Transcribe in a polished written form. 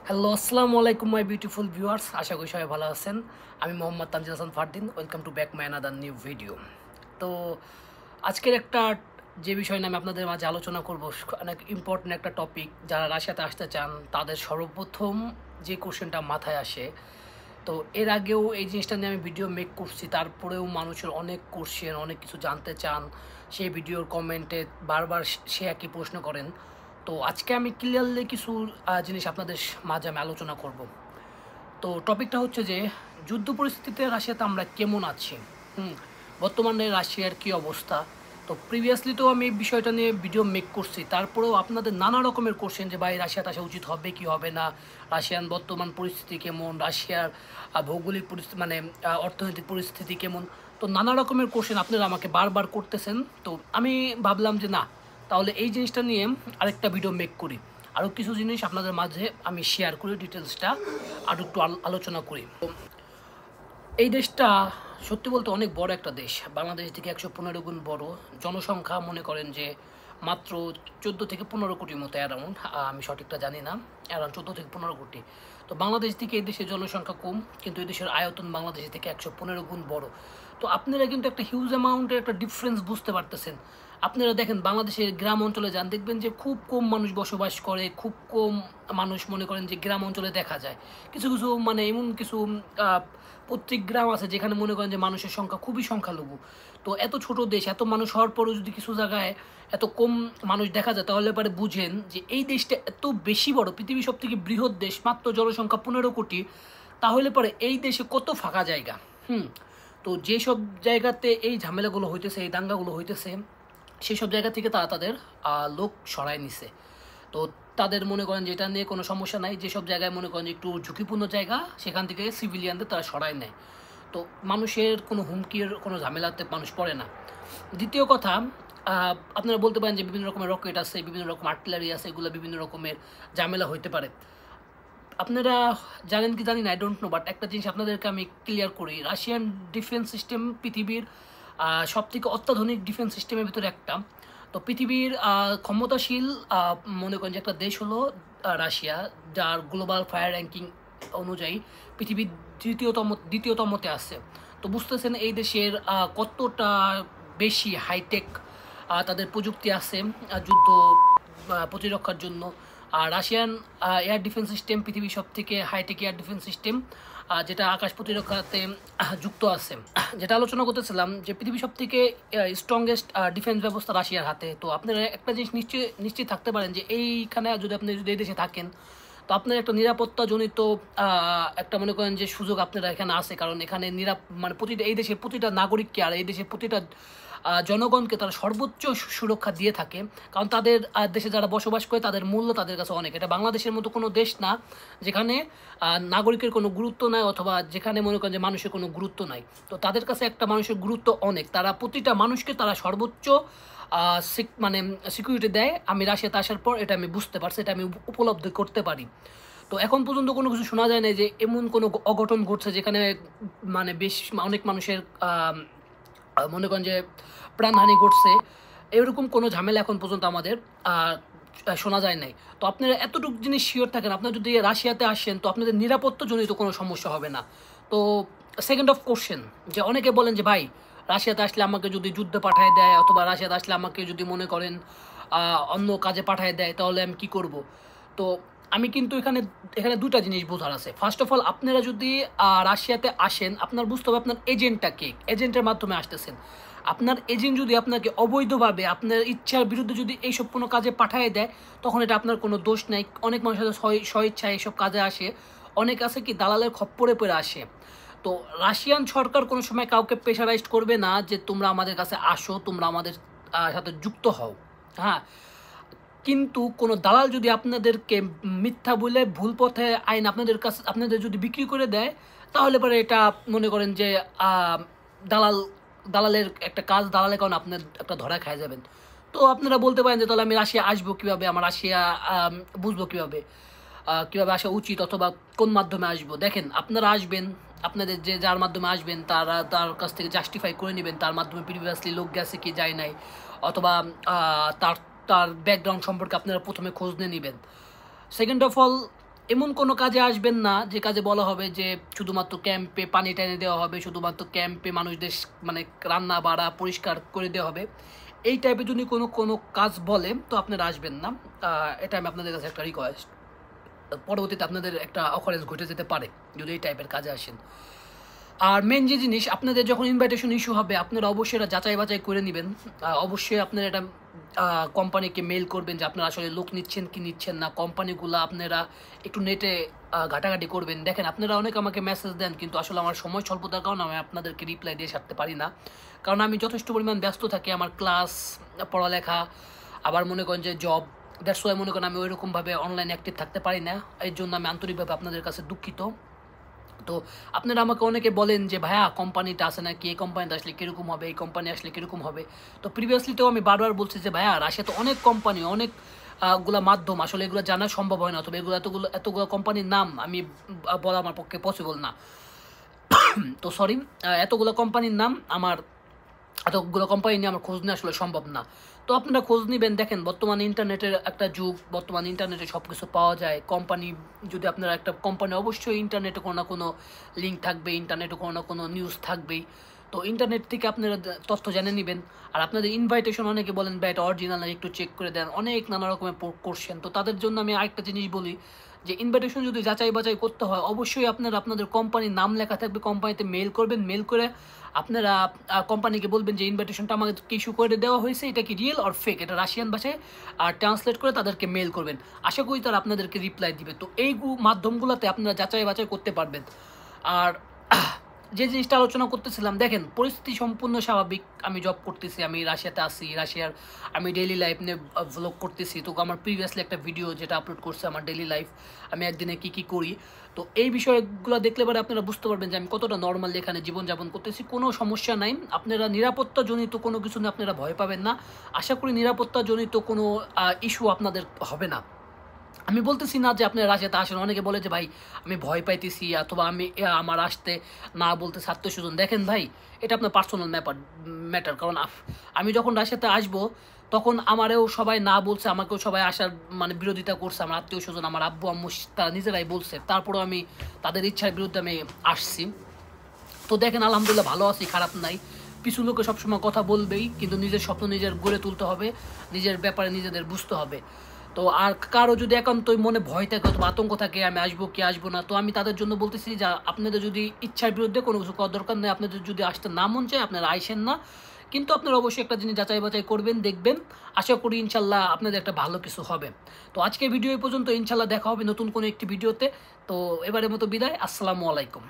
Hello, আসসালামু আলাইকুম my beautiful viewers. আশা করি সবাই ভালো আছেন। আমি Mohammad Tanzil Hasan Fardin. Welcome to back my another new video. তো আজকের একটা যে বিষয় নিয়ে আমি আপনাদের মাঝে আলোচনা করব, অনেক ইম্পর্টেন্ট একটা টপিক। যারা রাশিয়াতে আসতে চান তাদের সর্বপ্রথম যে কোশ্চেনটা মাথায় আসে, তো এর আগেও এই জিনিসটা নিয়ে আমি ভিডিও মেক করছি, তারপরেও মানুষের অনেক কোশ্চেন, অনেক কিছু জানতে চান। সেই ভিডিওর কমেন্টে বারবার সে একই প্রশ্ন করেন। তো আজকে আমি ক্লিয়ারলি কিছু জিনিস আপনাদের মাঝে আমি আলোচনা করব। তো টপিকটা হচ্ছে যে যুদ্ধ পরিস্থিতিতে রাশিয়াতে আমরা কেমন আছি। হুম বর্তমানে রাশিয়ার কী অবস্থা। তো প্রিভিয়াসলি তো আমি এই বিষয়টা নিয়ে ভিডিও মেক করছি, তারপরেও আপনাদের নানা রকমের কোশ্চেন যে ভাই রাশিয়াতে আসা উচিত হবে কি হবে না, রাশিয়ান বর্তমান পরিস্থিতি কেমন, রাশিয়ার ভৌগোলিক পরিস্থিতি মানে অর্থনৈতিক পরিস্থিতি কেমন। তো নানা রকমের কোশ্চেন আপনারা আমাকে বারবার করতেছেন। তো আমি ভাবলাম যে না, তাহলে এই জিনিসটা নিয়ে আরেকটা ভিডিও মেক করি, আরও কিছু জিনিস আপনাদের মাঝে আমি শেয়ার করি, ডিটেলসটা আরও একটু আলোচনা করি। তো এই দেশটা সত্যি বলতে অনেক বড় একটা দেশ, বাংলাদেশ থেকে 115 গুণ বড়। জনসংখ্যা মনে করেন যে মাত্র 14 থেকে 15 কোটির মতো অ্যারাউন্ড, আমি সঠিকটা জানি না, অ্যারাউন্ড 14 থেকে 15 কোটি। তো বাংলাদেশ থেকে এই দেশের জনসংখ্যা কম, কিন্তু এই দেশের আয়তন বাংলাদেশ থেকে 115 গুণ বড়। তো আপনারা কিন্তু একটা হিউজ অ্যামাউন্টের একটা ডিফারেন্স বুঝতে পারতেছেন। আপনারা দেখেন বাংলাদেশের গ্রাম অঞ্চলে যান, দেখবেন যে খুব কম মানুষ বসবাস করে, খুব কম মানুষ মনে করেন যে গ্রাম অঞ্চলে দেখা যায়। কিছু কিছু মানে এমন কিছু প্রত্যেক গ্রাম আছে যেখানে মনে করেন যে মানুষের সংখ্যা খুবই সংখ্যালঘু। তো এত ছোট দেশ, এত মানুষ হওয়ার পরেও যদি কিছু জায়গায় এত কম মানুষ দেখা যায়, তাহলে পরে বুঝেন যে এই দেশটা এত বেশি বড়, পৃথিবীর সব থেকে বৃহৎ দেশ, মাত্র জনসংখ্যা 15 কোটি। তাহলে পরে এই দেশে কত ফাঁকা জায়গা। তো যেসব জায়গাতে এই ঝামেলাগুলো হইতেছে, এই দাঙ্গাগুলো হইতেছে, সেই সব জায়গা থেকে তারা তাদের লোক সরায় নিছে। তো তাদের মনে করেন যে এটা নিয়ে কোনো সমস্যা নাই, যেসব জায়গায় মনে করেন যে একটু ঝুঁকিপূর্ণ জায়গা, সেখান থেকে সিভিলিয়ানদের তারা সরায় নেয়। তো মানুষের কোনো হুমকির কোনো ঝামেলাতে মানুষ পড়ে না। দ্বিতীয় কথা, আপনারা বলতে পারেন যে বিভিন্ন রকমের রকেট আছে, বিভিন্ন রকম আর্টিলারি আছে, এগুলো বিভিন্ন রকমের ঝামেলা হইতে পারে। আপনারা জানেন কি জানি না, আই ডোন্ট নো, বাট একটা জিনিস আপনাদেরকে আমি ক্লিয়ার করি, রাশিয়ান ডিফেন্স সিস্টেম পৃথিবীর সবথেকে অত্যাধুনিক ডিফেন্স সিস্টেমের ভিতরে একটা। তো পৃথিবীর ক্ষমতাশীল মনে করেন যে একটা দেশ হলো রাশিয়া, যার গ্লোবাল ফায়ার র্যাঙ্কিং অনুযায়ী পৃথিবীর দ্বিতীয়তমতে আছে। তো বুঝতেছেন এই দেশের কতটা বেশি হাইটেক তাদের প্রযুক্তি আছে যুদ্ধ প্রতিরক্ষার জন্য। আর রাশিয়ান এয়ার ডিফেন্স সিস্টেম পৃথিবীর সব থেকে হাইটেক এয়ার ডিফেন্স সিস্টেম, যেটা আকাশ প্রতিরক্ষাতে যুক্ত আছে। যেটা আলোচনা করতেছিলাম যে পৃথিবীর সব থেকে স্ট্রংগেস্ট ডিফেন্স ব্যবস্থা রাশিয়ার হাতে। তো আপনারা একটা জিনিস নিশ্চিত থাকতে পারেন যে এইখানে যদি এই দেশে থাকেন, তো আপনার একটা নিরাপত্তাজনিত একটা মনে করেন যে সুযোগ আপনারা এখানে আছে, কারণ এখানে মানে প্রতিটা এই দেশের প্রতিটা নাগরিককে আর এই দেশের প্রতিটা জনগণকে তারা সর্বোচ্চ সুরক্ষা দিয়ে থাকে। কারণ তাদের দেশে যারা বসবাস করে তাদের মূল্য তাদের কাছে অনেক। এটা বাংলাদেশের মতো কোনো দেশ না যেখানে নাগরিকের কোনো গুরুত্ব নাই, অথবা যেখানে মনে করেন যে মানুষের কোনো গুরুত্ব নাই। তো তাদের কাছে একটা মানুষের গুরুত্ব অনেক, তারা প্রতিটা মানুষকে তারা সর্বোচ্চ মানে সিকিউরিটি দেয়। আমি রাশিয়াতে আসার পর এটা আমি বুঝতে পারছি, এটা আমি উপলব্ধি করতে পারি। তো এখন পর্যন্ত কোনো কিছু শোনা যায় না যে এমন কোনো অঘটন ঘটছে যেখানে মানে অনেক মানুষের মনে করেন যে প্রাণহানি ঘটছে, এরকম কোনো ঝামেলা এখন পর্যন্ত আমাদের শোনা যায় নাই। তো আপনারা এতটুকু জিনিস শিওর থাকেন, আপনারা যদি রাশিয়াতে আসেন তো আপনাদের নিরাপত্তাজনিত কোনো সমস্যা হবে না। তো সেকেন্ড অফ কোশ্চেন, যে অনেকে বলেন যে ভাই রাশিয়াতে আসলে আমাকে যদি যুদ্ধে পাঠায় দেয়, অথবা রাশিয়াতে আসলে আমাকে যদি মনে করেন অন্য কাজে পাঠায় দেয়, তাহলে আমি কি করব। তো আমি কিন্তু এখানে দুটা জিনিস বোঝার আছে। ফার্স্ট অফ অল, আপনারা যদি রাশিয়াতে আসেন, আপনার বুঝতে হবে আপনার এজেন্টটা কে, এজেন্টের মাধ্যমে আসতেছেন। আপনার এজেন্ট যদি আপনাকে অবৈধভাবে আপনার ইচ্ছার বিরুদ্ধে যদি এইসব কোনো কাজে পাঠিয়ে দেয়, তখন এটা আপনার কোনো দোষ নাই। অনেক মানুষ হয়তো স্বইচ্ছায় এইসব কাজে আসে, অনেক আছে কি দালালের খপ্পরে পড়ে আসে। তো রাশিয়ান সরকার কোনো সময় কাউকে প্রেশারাইজড করবে না যে তোমরা আমাদের কাছে আসো, তোমরা আমাদের সাথে যুক্ত হও। হ্যাঁ, কিন্তু কোনো দালাল যদি আপনাদেরকে মিথ্যা বলে ভুল পথে আইন আপনাদের যদি বিক্রি করে দেয়, তাহলে পরে এটা মনে করেন যে দালাল দালালের একটা কাজ, দালালের কারণে আপনার একটা ধরা খায় যাবেন। তো আপনারা বলতে পারেন যে তাহলে আমি রাশিয়া আসবো কীভাবে, আমার রাশিয়া বুঝবো কীভাবে, কীভাবে আসা উচিত, অথবা কোন মাধ্যমে আসবো। দেখেন, আপনারা আসবেন, আপনাদের যার মাধ্যমে আসবেন তার কাছ থেকে জাস্টিফাই করে নেবেন তার মাধ্যমে প্রিভিয়াসলি লোক গেছে কি যায় নাই, অথবা তার তার ব্যাকগ্রাউন্ড সম্পর্কে আপনারা প্রথমে খোঁজ নিয়ে নেবেন। সেকেন্ড অফ অল, এমন কোনো কাজে আসবেন না যে কাজে বলা হবে যে শুধুমাত্র ক্যাম্পে পানি টেনে দেওয়া হবে, শুধুমাত্র ক্যাম্পে মানুষদের মানে রান্না বাড়া পরিষ্কার করে দেওয়া হবে। এই টাইপের যদি কোনো কাজ বলে তো আপনারা আসবেন না। এটা আমি আপনাদের কাছে একটা রিকোয়েস্ট। পরবর্তীতে আপনাদের একটা অকারেন্স ঘটে যেতে পারে যদি এই টাইপের কাজে আসেন। আর মেন যে জিনিস, আপনাদের যখন ইনভাইটেশন ইস্যু হবে আপনারা অবশ্যই এটা যাচাই বাছাই করে নেবেন। অবশ্যই আপনারা এটা কোম্পানিকে মেল করবেন যে আপনারা আসলে লোক নিচ্ছেন কি নিচ্ছেন না। কোম্পানিগুলো আপনারা একটু নেটে ঘাটাঘাটি করবেন। দেখেন, আপনারা অনেক আমাকে মেসেজ দেন, কিন্তু আসলে আমার সময় স্বল্পতার কারণে আমি আপনাদেরকে রিপ্লাই দিয়ে সারতে পারি না, কারণ আমি যথেষ্ট পরিমাণ ব্যস্ত থাকি। আমার ক্লাস, পড়ালেখা, আবার মনে করেন যে জব, দ্যাটস ওয়াই মনে করেন আমি ওইরকমভাবে অনলাইনে অ্যাক্টিভ থাকতে পারি না। এর জন্য আমি আন্তরিকভাবে আপনাদের কাছে দুঃখিত। তো আপনারা আমাকে অনেকে বলেন যে ভাইয়া কোম্পানিটা আসে নাকি, এই কোম্পানিটা আসলে কীরকম হবে, এই কোম্পানি আসলে কীরকম হবে। তো প্রিভিয়াসলি তো আমি বারবার বলছি যে ভাইয়া রাশিয়া তো অনেক কোম্পানি, অনেক গুলা মাধ্যম, আসলে এগুলো জানা সম্ভব হয় না। তবে এগুলো এতগুলো কোম্পানির নাম আমি বলা আমার পক্ষে পসিবল না। তো সরি, এতগুলো কোম্পানির নাম আমার, এতগুলো কোম্পানি নিয়ে আমার খোঁজ নেওয়া আসলে সম্ভব না। তো আপনারা খোঁজ নেবেন। দেখেন, বর্তমানে ইন্টারনেটের একটা যুগ, বর্তমানে ইন্টারনেটে সব কিছু পাওয়া যায়। কোম্পানি যদি আপনারা একটা কোম্পানি, অবশ্যই ইন্টারনেটে কোনো না কোনো লিঙ্ক থাকবে, ইন্টারনেটে কোনো না কোনো নিউজ থাকবেই। তো ইন্টারনেট থেকে আপনারা তথ্য জেনে নেবেন। আর আপনাদের ইনভাইটেশন অনেকে বলেন ভাই এটা অরিজিনাল না, একটু চেক করে দেন, অনেক নানা রকমের কোশ্চেন। তো তাদের জন্য আমি আরেকটা জিনিস বলি যে ইনভাইটেশন যদি যাচাই বাছাই করতে হয়, অবশ্যই আপনারা আপনাদের কোম্পানির নাম লেখা থাকবে, কোম্পানিতে মেল করবেন। মেল করে আপনারা কোম্পানিকে বলবেন যে ইনভাইটেশনটা আমাকে ইস্যু করে দেওয়া হয়েছে, এটা কি রিয়েল অর ফেক, এটা রাশিয়ান ভাষায় আর ট্রান্সলেট করে তাদেরকে মেল করবেন। আশা করি তারা আপনাদেরকে রিপ্লাই দিবে। তো এই মাধ্যমগুলোতে আপনারা যাচাই বাছাই করতে পারবেন। আর যে জিনিসটা আলোচনা করতেছিলাম, দেখেন পরিস্থিতি সম্পূর্ণ স্বাভাবিক। আমি জব করতেছি, আমি রাশিয়াতে আসি, রাশিয়ার আমি ডেইলি লাইফ নিয়ে ভ্লগ করতেছি। তো আমার প্রিভিয়াসলি একটা ভিডিও যেটা আপলোড করছে আমার ডেইলি লাইফ, আমি একদিনে কী করি। তো এই বিষয়গুলো দেখলে পরে আপনারা বুঝতে পারবেন যে আমি কতটা নর্মালি এখানে জীবনযাপন করতেছি। কোনো সমস্যা নাই। আপনারা নিরাপত্তাজনিত কোনো কিছু নিয়ে আপনারা ভয় পাবেন না। আশা করি নিরাপত্তাজনিত কোনো ইস্যু আপনাদের হবে না। আমি বলতেছি না যে আপনার রাশিয়াতে আসেন। অনেকে বলে যে ভাই আমি ভয় পাইতেছি, অথবা আমি আমার আসতে না বলতেছি আত্মীয়স্বজন। দেখেন ভাই, এটা আপনার পার্সোনাল ম্যাটার। কারণ আমি যখন রাশিয়াতে আসবো তখন আমারেও সবাই না বলছে, আমাকেও সবাই আসার মানে বিরোধিতা করছে। আমার আত্মীয়স্বজন, আমার আব্বু আম্মু তারা নিজেরাই বলছে, তারপরেও আমি তাদের ইচ্ছার বিরুদ্ধে আমি আসছি। তো দেখেন, আলহামদুলিল্লাহ ভালো আছি, খারাপ নাই। কিছু লোকে সবসময় কথা বলবেই, কিন্তু নিজের স্বপ্ন নিজের গড়ে তুলতে হবে, নিজের ব্যাপারে নিজেদের বুঝতে হবে। তো আর কারো যদি একান্তই মনে ভয় থাকে অথবা আতঙ্ক থাকে আমি আসবো কি আসবো না, তো আমি তাদের জন্য বলতেছি যে আপনাদের যদি ইচ্ছার বিরুদ্ধে কোনো কিছু করার দরকার নেই। আপনাদের যদি আসতে না মন চায় আপনারা আইসেন না, কিন্তু আপনারা অবশ্যই একটা জিনিস যাচাই বাছাই করবেন, দেখবেন। আশা করি ইনশাল্লাহ আপনাদের একটা ভালো কিছু হবে। তো আজকের ভিডিও এই পর্যন্ত। ইনশাল্লাহ দেখা হবে নতুন কোনো একটি ভিডিওতে। তো এবারের মতো বিদায়। আসসালামু আলাইকুম।